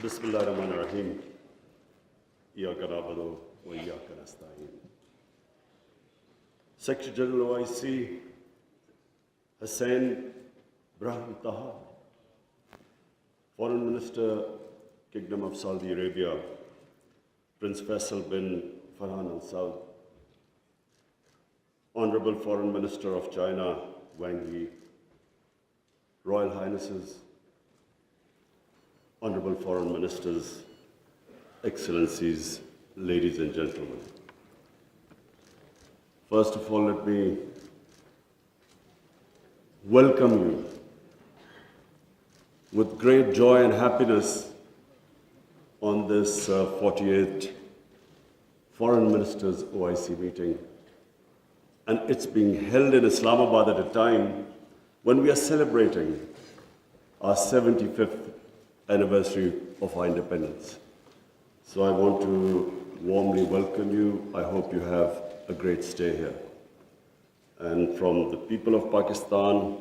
Bismillahirrahmanirrahim. Iyaka na'budu wa iyaka nasta'in. Secretary General OIC Hussain Brahim Taha, Foreign Minister, Kingdom of Saudi Arabia, Prince Faisal bin Farhan Al Saud, Honorable Foreign Minister of China, Wang Yi, Royal Highnesses, Honorable Foreign Ministers, Excellencies, ladies and gentlemen. First of all, let me welcome you with great joy and happiness on this 48th Foreign Ministers OIC meeting. And it's being held in Islamabad at a time when we are celebrating our 75th anniversary of our independence. So I want to warmly welcome you. I hope you have a great stay here. And from the people of Pakistan,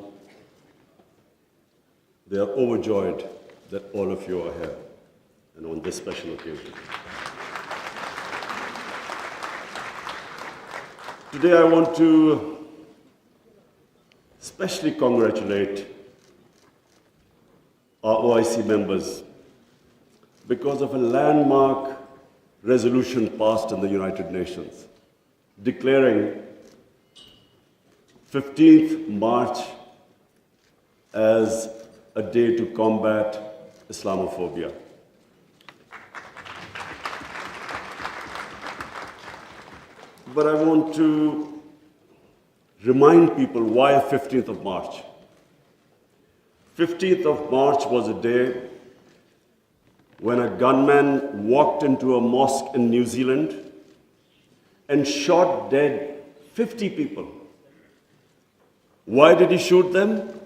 they are overjoyed that all of you are here and on this special occasion. Today I want to especially congratulate our OIC members because of a landmark resolution passed in the United Nations declaring 15th March as a day to combat Islamophobia. But I want to remind people why 15th of March. 15th of March was a day when a gunman walked into a mosque in New Zealand and shot dead 50 people. Why did he shoot them?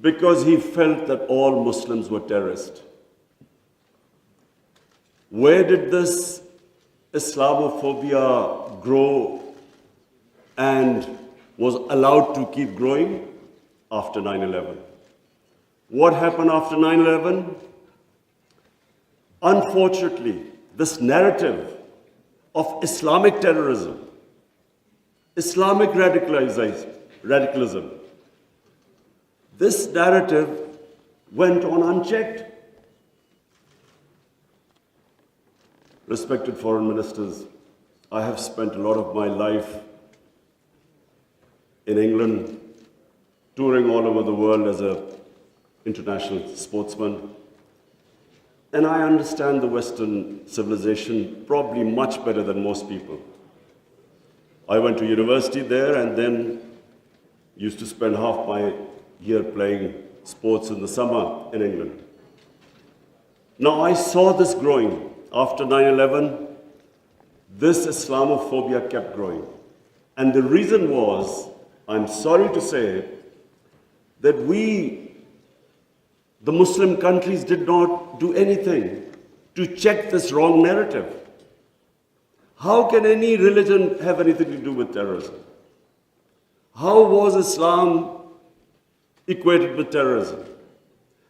Because he felt that all Muslims were terrorists. Where did this Islamophobia grow and was allowed to keep growing? After 9/11. What happened after 9/11? Unfortunately, this narrative of Islamic terrorism, Islamic radicalism, this narrative went on unchecked. Respected foreign ministers, I have spent a lot of my life in England, touring all over the world as an international sportsman. And I understand the Western civilization probably much better than most people. I went to university there and then used to spend half my year playing sports in the summer in England. Now I saw this growing. After 9/11, this Islamophobia kept growing. And the reason was, I'm sorry to say, that we, the Muslim countries, did not do anything to check this wrong narrative. How can any religion have anything to do with terrorism? How was Islam equated with terrorism?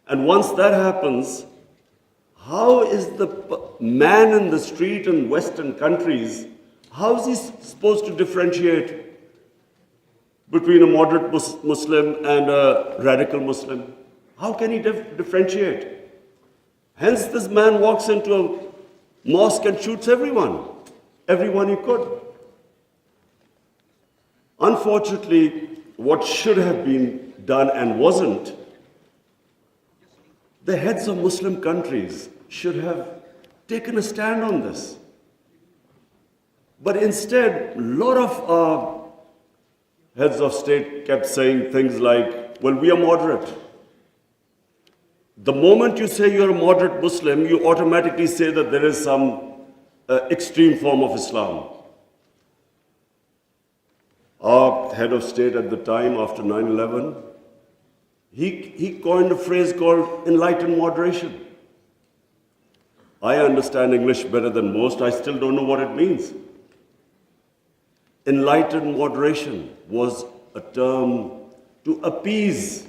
And once that happens, how is the man in the street in Western countries, how is he supposed to differentiate between a moderate Muslim and a radical Muslim? How can he differentiate? Hence, this man walks into a mosque and shoots everyone he could. Unfortunately, what should have been done and wasn't, the heads of Muslim countries should have taken a stand on this. But instead, a lot of our heads of state kept saying things like, well, we are moderate. The moment you say you're a moderate Muslim, you automatically say that there is some extreme form of Islam. Our head of state at the time, after 9/11, he coined a phrase called enlightened moderation. I understand English better than most. I still don't know what it means. Enlightened moderation was a term to appease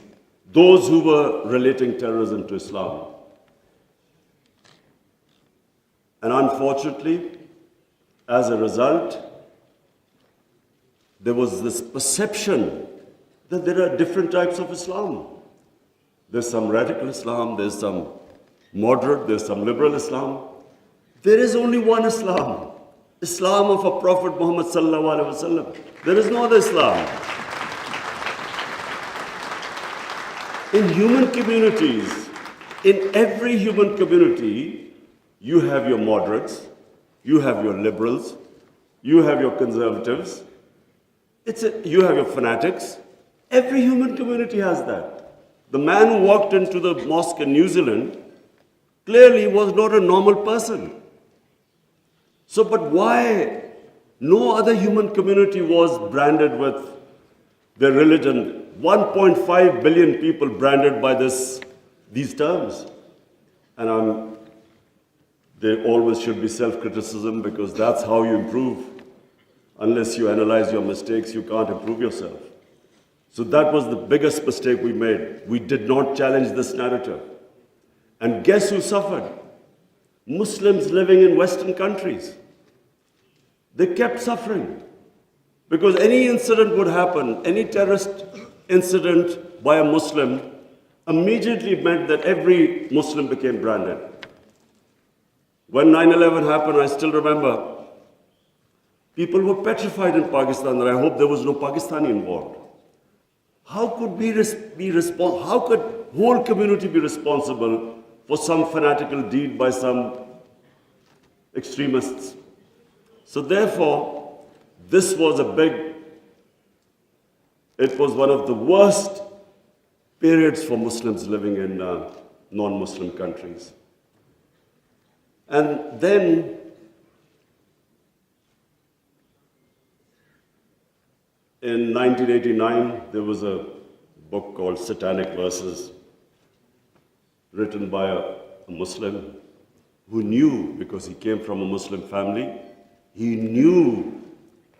those who were relating terrorism to Islam. And unfortunately, as a result, there was this perception that there are different types of Islam. There's some radical Islam, there's some moderate, there's some liberal Islam. There is only one Islam, Islam of our Prophet Muhammad sallallahu alaihi wasallam. There is no other Islam. In human communities, in every human community, you have your moderates, you have your liberals, you have your conservatives, you have your fanatics. Every human community has that. The man who walked into the mosque in New Zealand clearly was not a normal person. So, but why no other human community was branded with their religion? 1.5 billion people branded by these terms. And there always should be self-criticism, because that's how you improve. Unless you analyze your mistakes, you can't improve yourself. So that was the biggest mistake we made. We did not challenge this narrative. And guess who suffered? Muslims living in Western countries. They kept suffering. Because any incident would happen, any terrorist incident by a Muslim immediately meant that every Muslim became branded. When 9/11 happened, I still remember, people were petrified in Pakistan that I hope there was no Pakistani involved. How could how could whole community be responsible for some fanatical deed by some extremists? So therefore, this was it was one of the worst periods for Muslims living in non-Muslim countries. And then in 1989, there was a book called Satanic Verses, written by a Muslim who knew, because he came from a Muslim family, he knew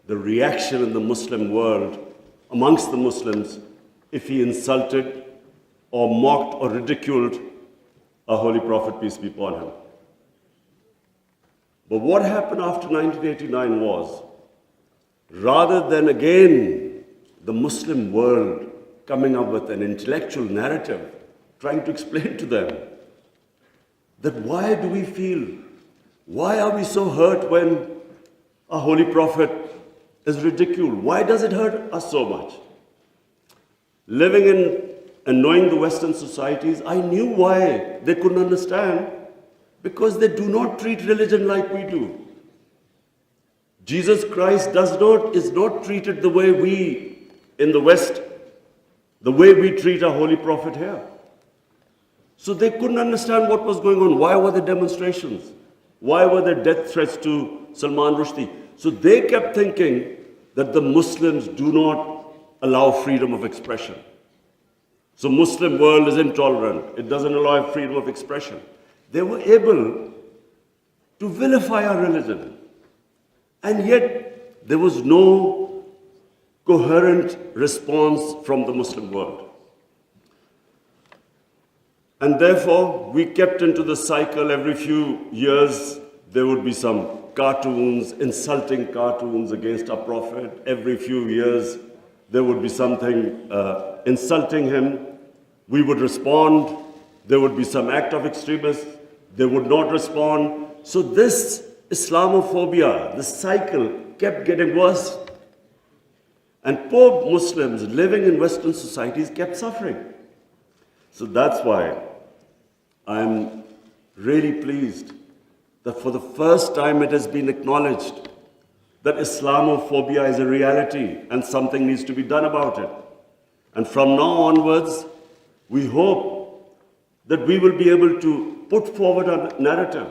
the reaction in the Muslim world amongst the Muslims if he insulted or mocked or ridiculed our Holy Prophet, peace be upon him. But what happened after 1989 was, rather than again the Muslim world coming up with an intellectual narrative, trying to explain to them that why do we feel, why are we so hurt when a Holy Prophet is ridiculed? Why does it hurt us so much? Living in and knowing the Western societies, I knew why they couldn't understand, because they do not treat religion like we do. Jesus Christ is not treated the way we in the West, the way we treat our Holy Prophet here. So they couldn't understand what was going on. Why were there demonstrations? Why were there death threats to Salman Rushdie? So they kept thinking that the Muslims do not allow freedom of expression. So Muslim world is intolerant. It doesn't allow freedom of expression. They were able to vilify our religion. And yet there was no coherent response from the Muslim world. And therefore, we kept into the cycle. Every few years, there would be some cartoons, insulting cartoons against our Prophet. Every few years, there would be something insulting him. We would respond. There would be some act of extremists. They would not respond. So this Islamophobia, this cycle, kept getting worse. And poor Muslims living in Western societies kept suffering. So that's why I'm really pleased that for the first time it has been acknowledged that Islamophobia is a reality and something needs to be done about it. And from now onwards, we hope that we will be able to put forward a narrative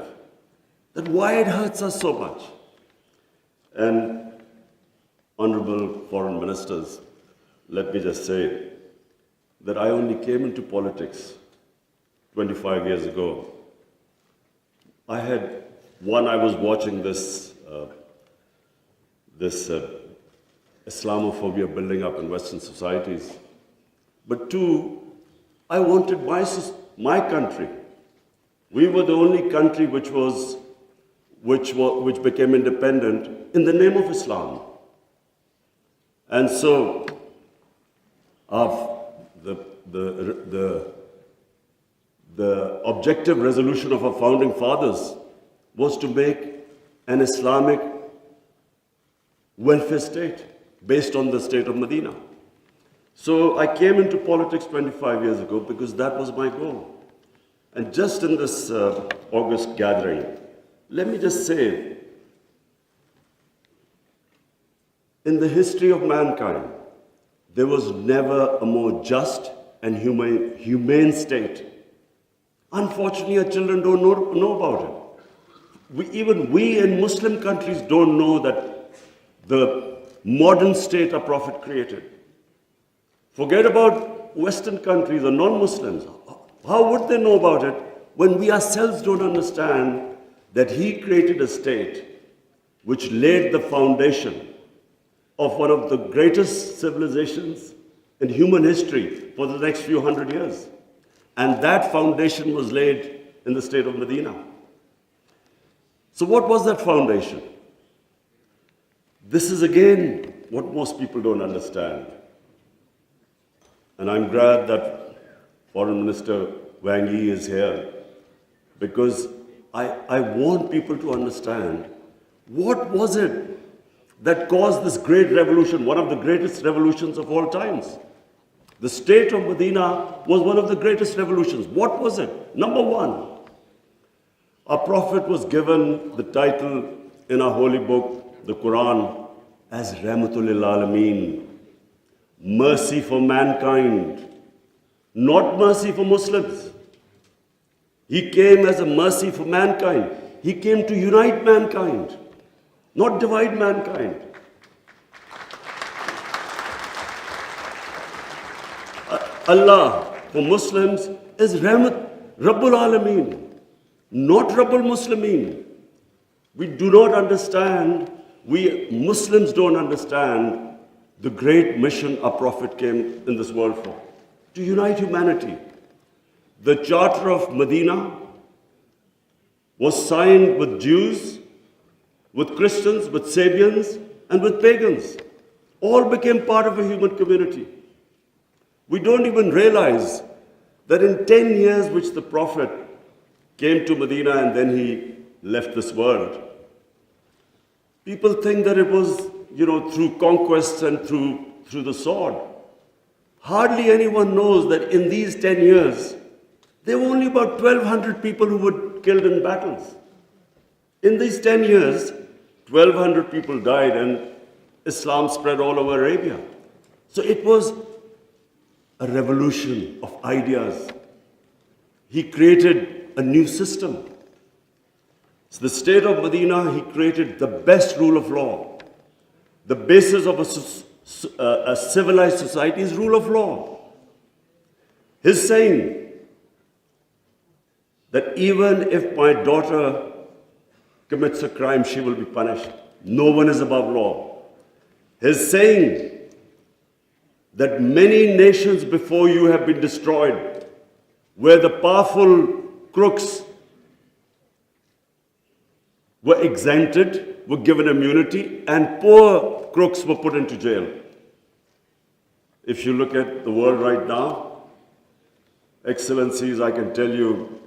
that why it hurts us so much. And honorable foreign ministers, let me just say that I only came into politics 25 years ago. I was watching this Islamophobia building up in Western societies. But two, I wanted my country. We were the only country which was which became independent in the name of Islam. And so, the objective resolution of our founding fathers was to make an Islamic welfare state based on the state of Medina. So I came into politics 25 years ago because that was my goal. And just in this August gathering, let me just say, in the history of mankind, there was never a more just and humane state. Unfortunately, our children don't know about it. Even we in Muslim countries don't know that the modern state our Prophet created. Forget about Western countries or non-Muslims. How would they know about it when we ourselves don't understand that he created a state which laid the foundation of one of the greatest civilizations in human history for the next few hundred years. And that foundation was laid in the state of Medina. So what was that foundation? This is again what most people don't understand. And I'm glad that Foreign Minister Wang Yi is here, because I want people to understand what was it that caused this great revolution, one of the greatest revolutions of all times. The state of Medina was one of the greatest revolutions. What was it? Number one, our Prophet was given the title in our holy book, the Quran, as Rahmatul lil Alameen, mercy for mankind, not mercy for Muslims. He came as a mercy for mankind. He came to unite mankind, not divide mankind. Allah for Muslims is Rahmat, Rabbul Alameen, not Rabbul Muslimeen. We do not understand, we Muslims don't understand the great mission our Prophet came in this world for, to unite humanity. The Charter of Medina was signed with Jews, with Christians, with Sabians, and with pagans. All became part of a human community. We don't even realize that in 10 years which the Prophet came to Medina and then he left this world, people think that it was, through conquests and through the sword. Hardly anyone knows that in these 10 years, there were only about 1,200 people who were killed in battles. In these 10 years, 1,200 people died and Islam spread all over Arabia. So it was a revolution of ideas. He created a new system. So the state of Medina, he created the best rule of law. The basis of a civilized society is rule of law. His saying that even if my daughter commits a crime, she will be punished. No one is above law. His saying that many nations before you have been destroyed, where the powerful crooks were exempted, were given immunity, and poor crooks were put into jail. If you look at the world right now, Excellencies, I can tell you,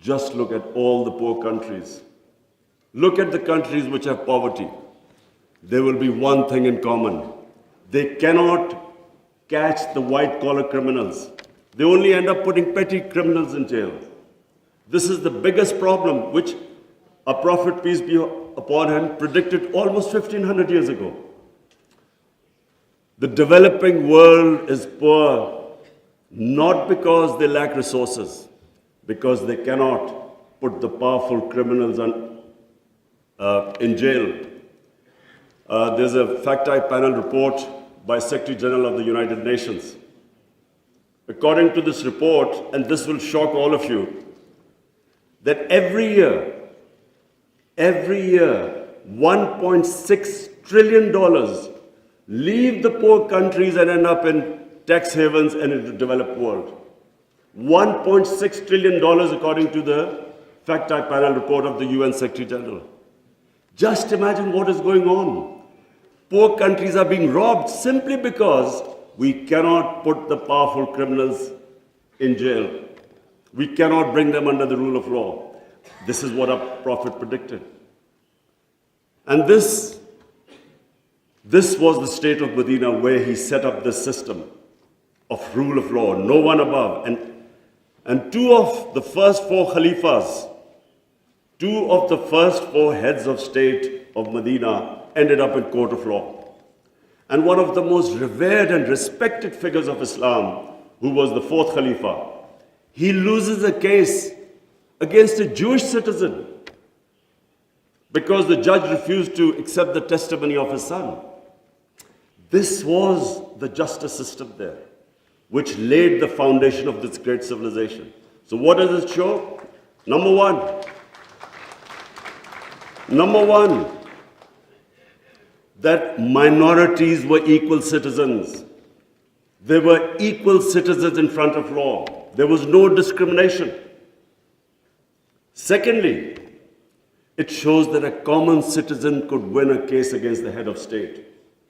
just look at all the poor countries. Look at the countries which have poverty. There will be one thing in common. They cannot catch the white-collar criminals. They only end up putting petty criminals in jail. This is the biggest problem which our Prophet, peace be upon him, predicted almost 1,500 years ago. The developing world is poor, not because they lack resources, because they cannot put the powerful criminals in jail. There's a fact-eye panel report by Secretary General of the United Nations. According to this report, and this will shock all of you, that every year, $1.6 trillion leave the poor countries and end up in tax havens and in the developed world. $1.6 trillion according to the fact-type panel report of the UN Secretary General. Just imagine what is going on. Poor countries are being robbed simply because we cannot put the powerful criminals in jail. We cannot bring them under the rule of law. This is what our Prophet predicted. And this was the state of Medina, where he set up this system of rule of law, no one above. And two of the first four Khalifas, two of the first four heads of state of Medina ended up in court of law. And one of the most revered and respected figures of Islam, who was the fourth Khalifa, he loses a case against a Jewish citizen because the judge refused to accept the testimony of his son. This was the justice system there, which laid the foundation of this great civilization. So what does it show? Number one, that minorities were equal citizens. They were equal citizens in front of law. There was no discrimination. Secondly, it shows that a common citizen could win a case against the head of state.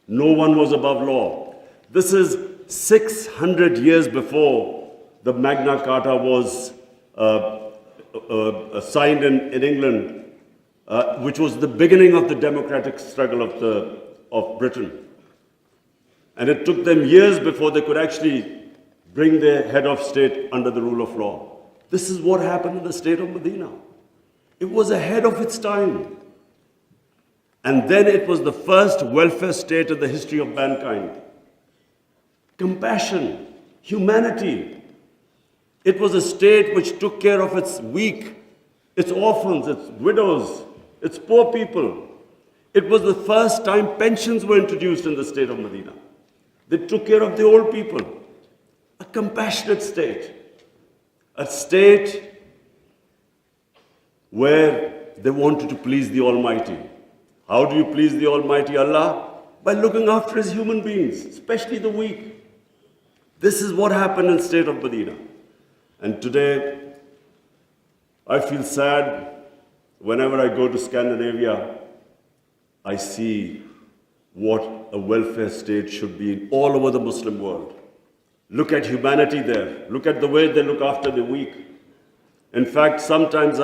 No one was above law. This is 600 years before the Magna Carta was signed in England, which was the beginning of the democratic struggle of Britain. And it took them years before they could actually bring their head of state under the rule of law. This is what happened in the state of Medina. It was ahead of its time. And then it was the first welfare state in the history of mankind. Compassion, humanity. It was a state which took care of its weak, its orphans, its widows, its poor people. It was the first time pensions were introduced in the state of Medina. They took care of the old people. A compassionate state. A state where they wanted to please the Almighty. How do you please the Almighty Allah? By looking after His human beings, especially the weak. This is what happened in the state of Medina. And today, I feel sad whenever I go to Scandinavia. I see what a welfare state should be in all over the Muslim world. Look at humanity there. Look at the way they look after the weak. In fact, sometimes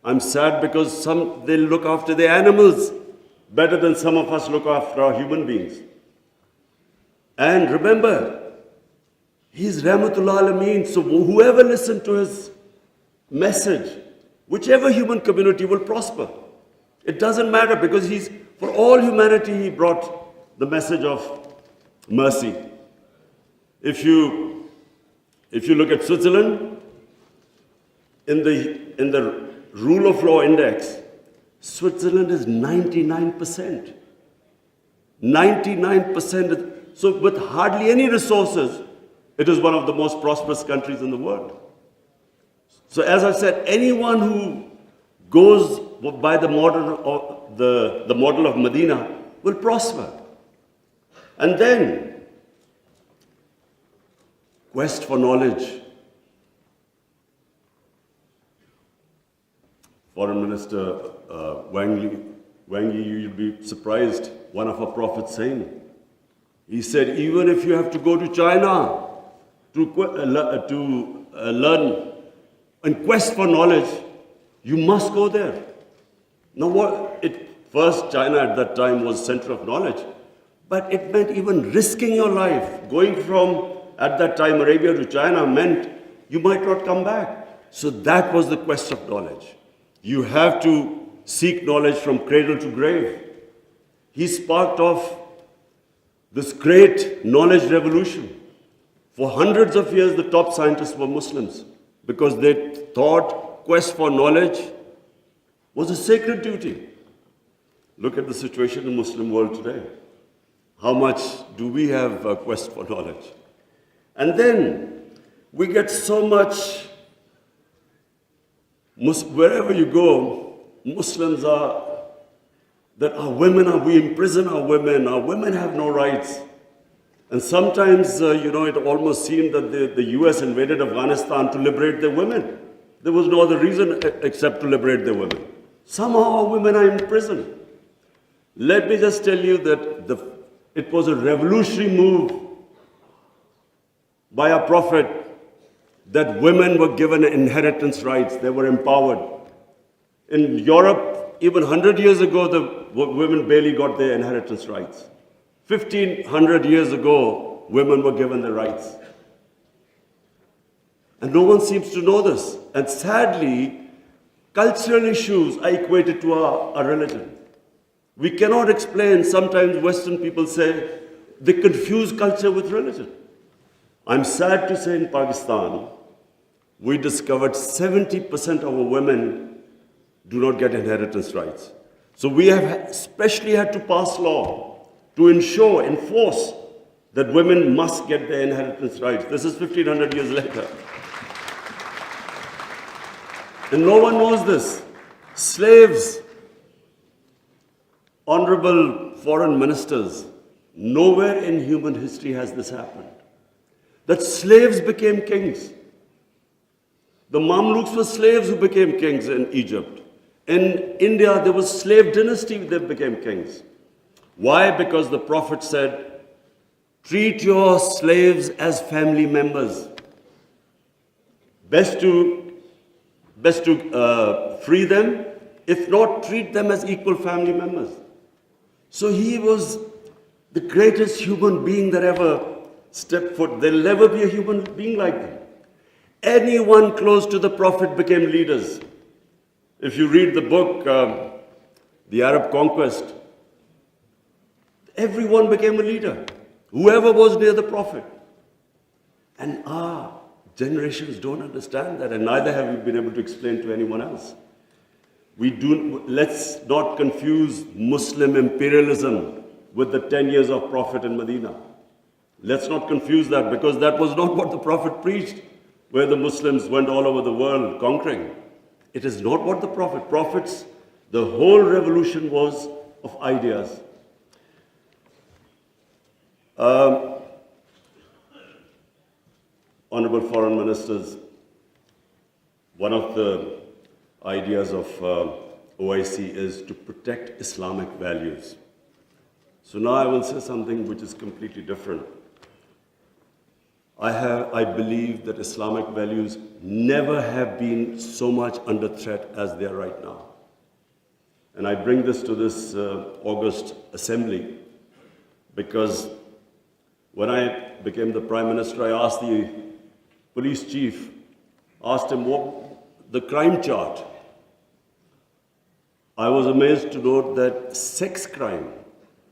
I'm sad because they look after the animals better than some of us look after our human beings. And remember, He's Rahmatullah Alameen, so whoever listened to His message, whichever human community will prosper. It doesn't matter because for all humanity, He brought the message of mercy. If you look at Switzerland, in the rule of law index, Switzerland is 99%. 99%. So with hardly any resources, it is one of the most prosperous countries in the world. So as I said, anyone who goes by the model of Medina will prosper. And then, quest for knowledge. Foreign Minister Wang Yi, you'll be surprised, one of our prophets saying, he said, even if you have to go to China to learn and quest for knowledge, you must go there. Now first China at that time was center of knowledge, but it meant even risking your life. Going from, at that time, Arabia to China meant you might not come back. So that was the quest of knowledge. You have to seek knowledge from cradle to grave. He sparked off this great knowledge revolution. For hundreds of years, the top scientists were Muslims because they thought quest for knowledge was a sacred duty. Look at the situation in the Muslim world today. How much do we have a quest for knowledge? And then we get so much, wherever you go, Muslims we imprison our women have no rights. And sometimes, it almost seemed that the US invaded Afghanistan to liberate their women. There was no other reason except to liberate the women. Somehow our women are in prison. Let me just tell you that it was a revolutionary move by our Prophet that women were given inheritance rights. They were empowered. In Europe, even 100 years ago, the women barely got their inheritance rights. 1500 years ago, women were given the rights. And no one seems to know this. And sadly, cultural issues are equated to our religion. We cannot explain, sometimes Western people say, they confuse culture with religion. I'm sad to say in Pakistan, we discovered 70% of our women do not get inheritance rights. So we have especially had to pass law to enforce that women must get their inheritance rights. This is 1500 years later. And no one knows this. Slaves, honorable foreign ministers, nowhere in human history has this happened. That slaves became kings. The Mamluks were slaves who became kings in Egypt. In India, there was slave dynasty that became kings. Why? Because the Prophet said, treat your slaves as family members. Best to free them, if not, treat them as equal family members. So he was the greatest human being that ever stepped foot. There'll never be a human being like them. Anyone close to the Prophet became leaders. If you read the book, The Arab Conquest, everyone became a leader. Whoever was near the Prophet. And our generations don't understand that, and neither have we been able to explain to anyone else. Let's not confuse Muslim imperialism with the 10 years of Prophet in Medina. Let's not confuse that, because that was not what the Prophet preached, where the Muslims went all over the world conquering. It is not what the Prophets, the whole revolution was of ideas. Honorable foreign ministers, one of the ideas of OIC is to protect Islamic values. So now I will say something which is completely different. I believe that Islamic values never have been so much under threat as they are right now. And I bring this to this August assembly because when I became the Prime Minister, I asked the police chief, asked him what the crime chart. I was amazed to note that sex crime,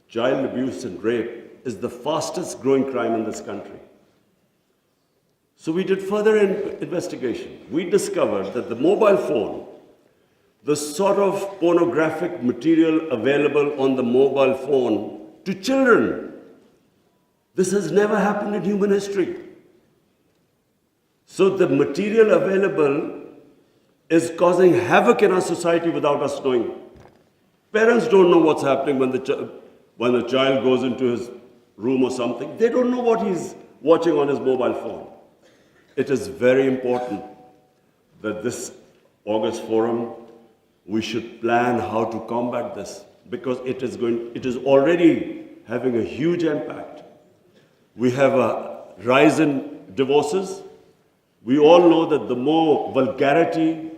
child abuse and rape is the fastest growing crime in this country. So we did further investigation. We discovered that the mobile phone, the sort of pornographic material available on the mobile phone to children, this has never happened in human history. So the material available is causing havoc in our society without us knowing. Parents don't know what's happening when the child goes into his room or something. They don't know what he's watching on his mobile phone. It is very important that this August forum, we should plan how to combat this, because it is already having a huge impact. We have a rise in divorces. We all know that the more vulgarity,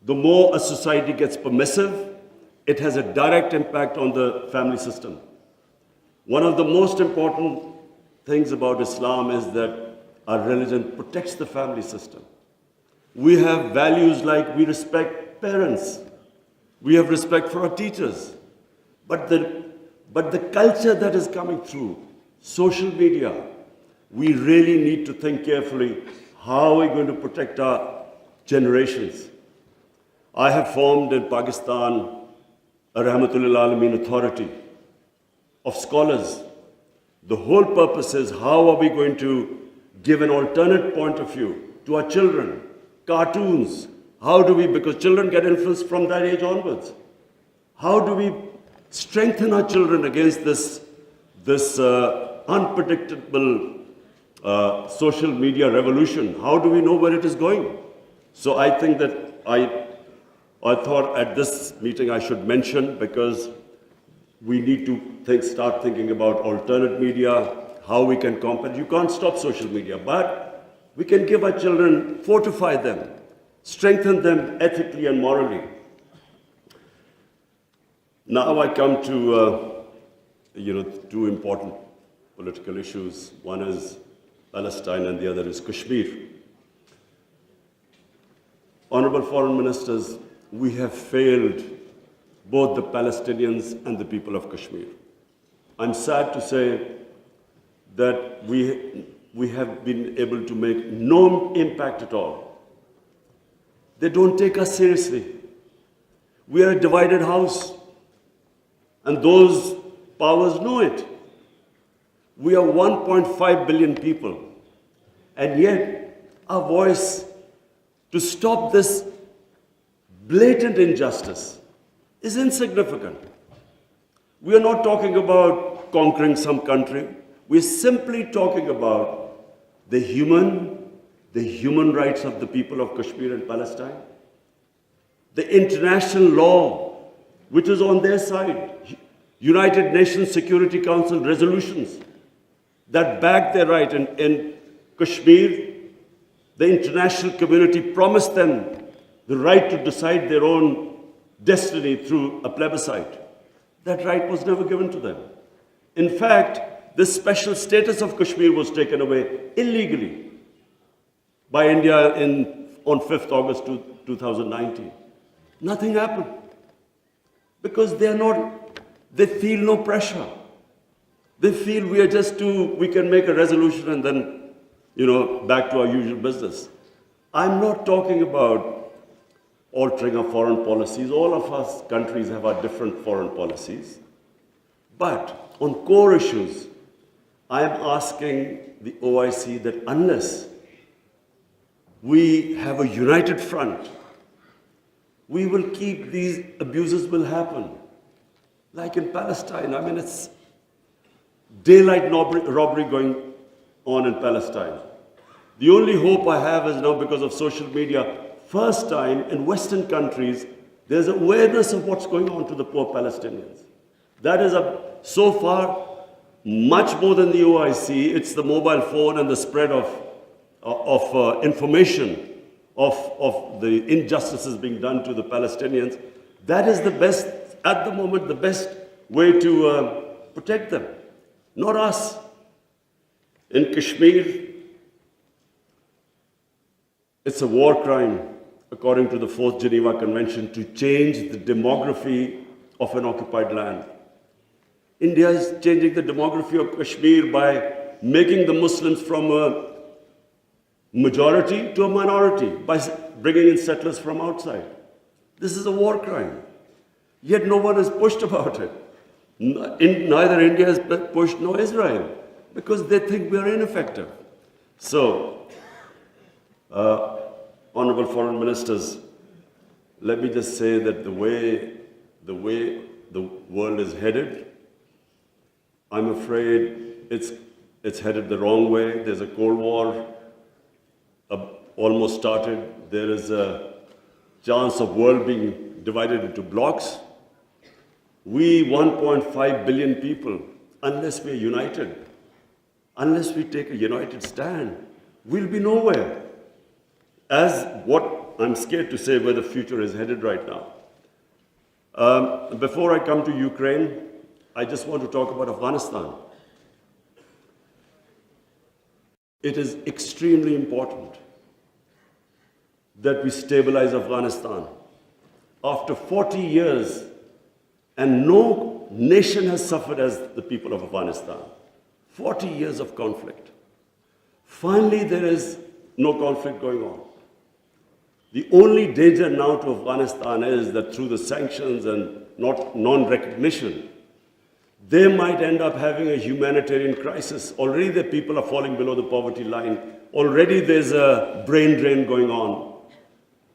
the more a society gets permissive, it has a direct impact on the family system. One of the most important things about Islam is that our religion protects the family system. We have values like we respect parents. We have respect for our teachers. But the culture that is coming through, social media, we really need to think carefully, how are we going to protect our generations? I have formed in Pakistan a Rahmatul Alameen authority of scholars. The whole purpose is how are we going to give an alternate point of view to our children, cartoons. How do we, because children get influenced from that age onwards. How do we strengthen our children against this unpredictable social media revolution? How do we know where it is going? So I think that I thought at this meeting I should mention, because we need to start thinking about alternate media, how we can combat. You can't stop social media, but we can give our children, fortify them, strengthen them ethically and morally. Now I come to two important political issues. One is Palestine and the other is Kashmir. Honorable Foreign Ministers, we have failed both the Palestinians and the people of Kashmir. I'm sad to say that we have been able to make no impact at all. They don't take us seriously. We are a divided house, and those powers know it. We are 1.5 billion people, and yet our voice to stop this blatant injustice is insignificant. We are not talking about conquering some country. We're simply talking about the human rights of the people of Kashmir and Palestine, the international law, which is on their side, United Nations Security Council resolutions that back their right. In Kashmir, the international community promised them the right to decide their own destiny through a plebiscite. That right was never given to them. In fact, the special status of Kashmir was taken away illegally by India on 5th August 2019. Nothing happened because they feel no pressure. They feel we can make a resolution and then, back to our usual business. I'm not talking about altering our foreign policies. All of us countries have our different foreign policies. But on core issues, I am asking the OIC that unless we have a united front, we will keep these abuses will happen. Like in Palestine, it's daylight robbery going on in Palestine. The only hope I have is now because of social media, first time in Western countries, there's awareness of what's going on to the poor Palestinians. That is so far much more than the OIC. It's the mobile phone and the spread of information of the injustices being done to the Palestinians. That is the best, at the moment, the best way to protect them, not us. In Kashmir, it's a war crime, according to the 4th Geneva Convention, to change the demography of an occupied land. India is changing the demography of Kashmir by making the Muslims from a majority to a minority, by bringing in settlers from outside. This is a war crime. Yet no one is pushed about it. Neither India is pushed nor Israel, because they think we are ineffective. So, Honorable Foreign Ministers, let me just say that the way the world is headed, I'm afraid it's headed the wrong way. There's a Cold War almost started. There is a chance of world being divided into blocks. We 1.5 billion people, unless we're united, unless we take a united stand, we'll be nowhere. As what I'm scared to say where the future is headed right now. Before I come to Ukraine, I just want to talk about Afghanistan. It is extremely important that we stabilize Afghanistan. After 40 years, and no nation has suffered as the people of Afghanistan. 40 years of conflict. Finally, there is no conflict going on. The only danger now to Afghanistan is that through the sanctions and non-recognition, they might end up having a humanitarian crisis. Already the people are falling below the poverty line. Already there's a brain drain going on.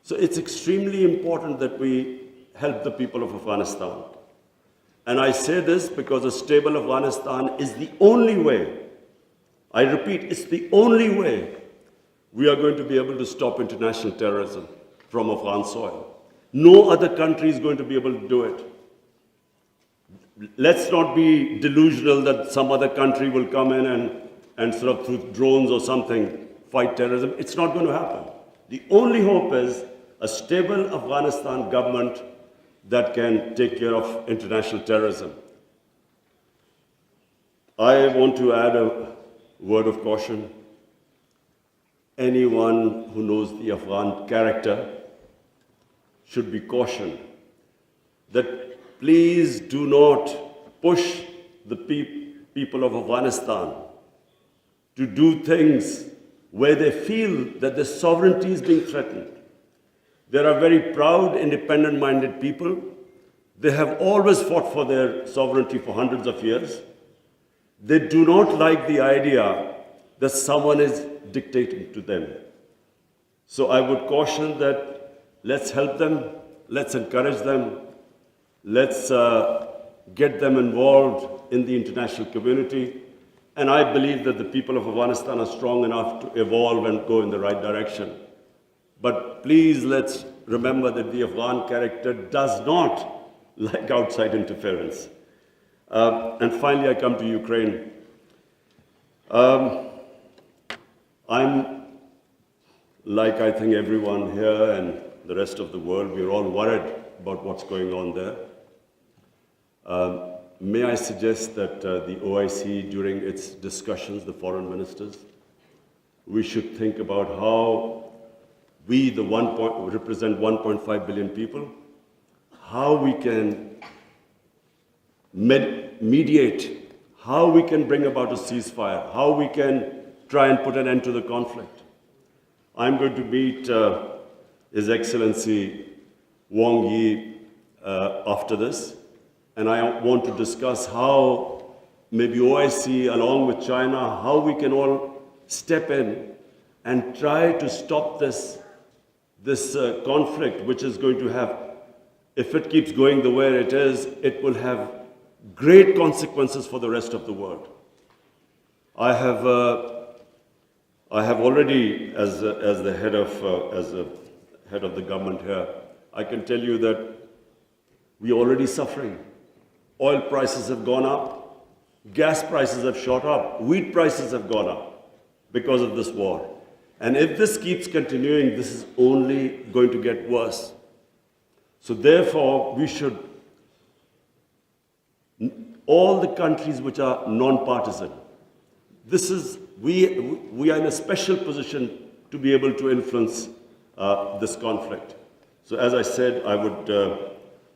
So it's extremely important that we help the people of Afghanistan. And I say this because a stable Afghanistan is the only way, I repeat, it's the only way we are going to be able to stop international terrorism from Afghan soil. No other country is going to be able to do it. Let's not be delusional that some other country will come in and sort of through drones or something fight terrorism. It's not going to happen. The only hope is a stable Afghanistan government that can take care of international terrorism. I want to add a word of caution. Anyone who knows the Afghan character should be cautioned that please do not push the people of Afghanistan to do things where they feel that their sovereignty is being threatened. They are very proud, independent-minded people. They have always fought for their sovereignty for hundreds of years. They do not like the idea that someone is dictating to them. So I would caution that let's help them, let's encourage them, let's get them involved in the international community. And I believe that the people of Afghanistan are strong enough to evolve and go in the right direction. But please let's remember that the Afghan character does not like outside interference. And finally, I come to Ukraine. I'm, like I think everyone here and the rest of the world, we're all worried about what's going on there. May I suggest that the OIC, during its discussions, the foreign ministers, we should think about how we, represent 1.5 billion people, how we can mediate, how we can bring about a ceasefire, how we can try and put an end to the conflict. I'm going to meet His Excellency Wang Yi after this, and I want to discuss how maybe OIC, along with China, how we can all step in and try to stop this conflict, which is going to have, if it keeps going the way it is, it will have great consequences for the rest of the world. I have already, as the head of the government here, I can tell you that we are already suffering. Oil prices have gone up, gas prices have shot up, wheat prices have gone up because of this war. And if this keeps continuing, this is only going to get worse. So therefore, we should, all the countries which are non-partisan, we are in a special position to be able to influence this conflict. So as I said, I would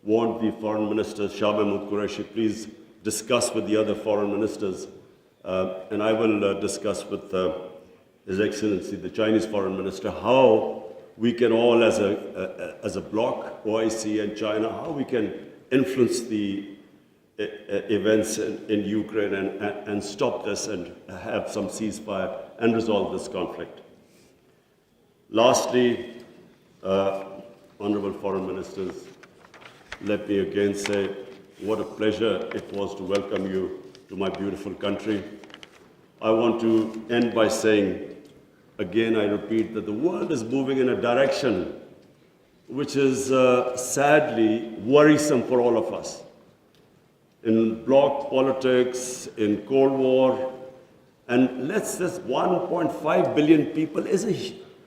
want the foreign minister, Shah Mahmood Qureshi, please discuss with the other foreign ministers, and I will discuss with His Excellency, the Chinese foreign minister, how we can all, as a bloc, OIC and China, how we can influence the events in Ukraine and stop this and have some ceasefire and resolve this conflict. Lastly, honorable foreign ministers, let me again say what a pleasure it was to welcome you to my beautiful country. I want to end by saying, again, I repeat, that the world is moving in a direction which is sadly worrisome for all of us. In bloc politics, in Cold War, and this 1.5 billion people,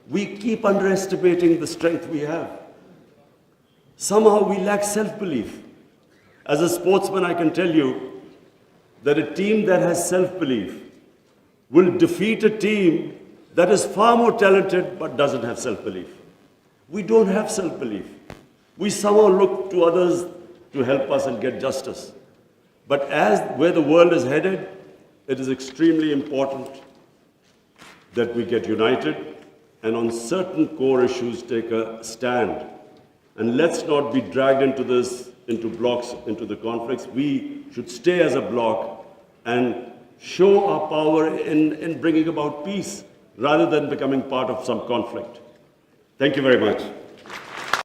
we keep underestimating the strength we have. Somehow we lack self-belief. As a sportsman, I can tell you that a team that has self-belief will defeat a team that is far more talented but doesn't have self-belief. We don't have self-belief. We somehow look to others to help us and get justice. But where the world is headed, it is extremely important that we get united and on certain core issues take a stand. And let's not be dragged into this, into blocks, into the conflicts. We should stay as a bloc and show our power in bringing about peace rather than becoming part of some conflict. Thank you very much.